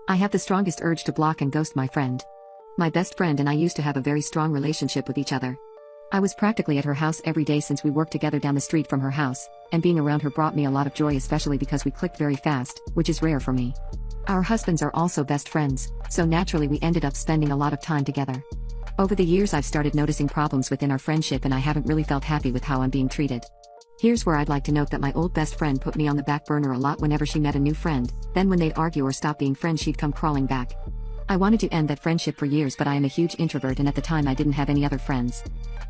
I have the strongest urge to block and ghost my friend. My best friend and I used to have a very strong relationship with each other. I was practically at her house every day since we worked together down the street from her house, and being around her brought me a lot of joy, especially because we clicked very fast, which is rare for me. Our husbands are also best friends, so naturally we ended up spending a lot of time together. Over the years I've started noticing problems within our friendship and I haven't really felt happy with how I'm being treated. Here's where I'd like to note that my old best friend put me on the back burner a lot whenever she met a new friend, then when they'd argue or stop being friends she'd come crawling back. I wanted to end that friendship for years, but I am a huge introvert and at the time I didn't have any other friends.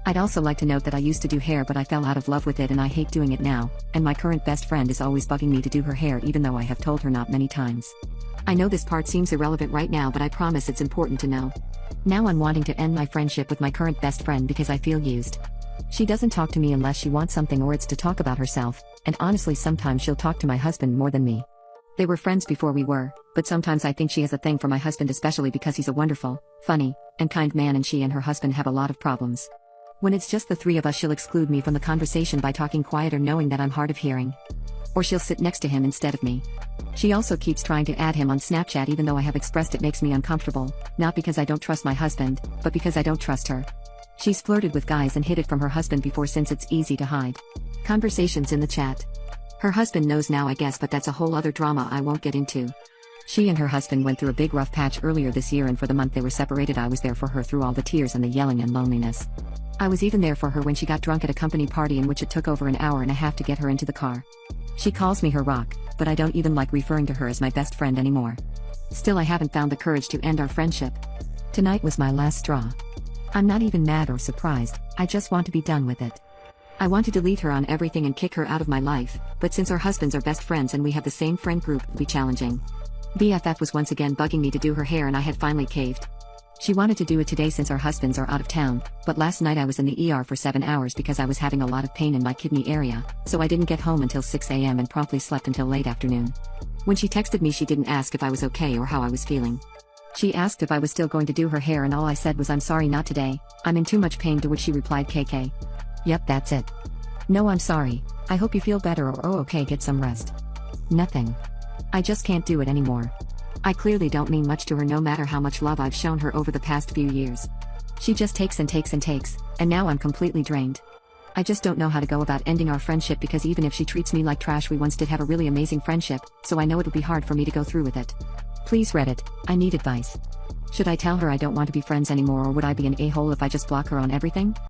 I'd also like to note that I used to do hair but I fell out of love with it and I hate doing it now, and my current best friend is always bugging me to do her hair even though I have told her not many times. I know this part seems irrelevant right now, but I promise it's important to know. Now I'm wanting to end my friendship with my current best friend because I feel used. She doesn't talk to me unless she wants something or it's to talk about herself, and honestly sometimes she'll talk to my husband more than me. They were friends before we were, but sometimes I think she has a thing for my husband, especially because he's a wonderful, funny, and kind man and she and her husband have a lot of problems. When it's just the three of us she'll exclude me from the conversation by talking quieter knowing that I'm hard of hearing. Or she'll sit next to him instead of me. She also keeps trying to add him on Snapchat even though I have expressed it makes me uncomfortable, not because I don't trust my husband, but because I don't trust her. She's flirted with guys and hid it from her husband before since it's easy to hide. Conversations in the chat. Her husband knows now I guess, but that's a whole other drama I won't get into. She and her husband went through a big rough patch earlier this year and for the month they were separated I was there for her through all the tears and the yelling and loneliness. I was even there for her when she got drunk at a company party in which it took over an hour and a half to get her into the car. She calls me her rock, but I don't even like referring to her as my best friend anymore. Still I haven't found the courage to end our friendship. Tonight was my last straw. I'm not even mad or surprised, I just want to be done with it. I want to delete her on everything and kick her out of my life, but since our husbands are best friends and we have the same friend group, it'll be challenging. BFF was once again bugging me to do her hair and I had finally caved. She wanted to do it today since our husbands are out of town, but last night I was in the ER for 7 hours because I was having a lot of pain in my kidney area, so I didn't get home until 6 a.m. and promptly slept until late afternoon. When she texted me she didn't ask if I was okay or how I was feeling. She asked if I was still going to do her hair and all I said was I'm sorry not today, I'm in too much pain, to which she replied KK. Yep, that's it. No, I'm sorry, I hope you feel better, or oh okay, get some rest. Nothing. I just can't do it anymore. I clearly don't mean much to her no matter how much love I've shown her over the past few years. She just takes and takes and takes, and now I'm completely drained. I just don't know how to go about ending our friendship because even if she treats me like trash we once did have a really amazing friendship, so I know it'll be hard for me to go through with it. Please Reddit, I need advice. Should I tell her I don't want to be friends anymore, or would I be an a-hole if I just block her on everything?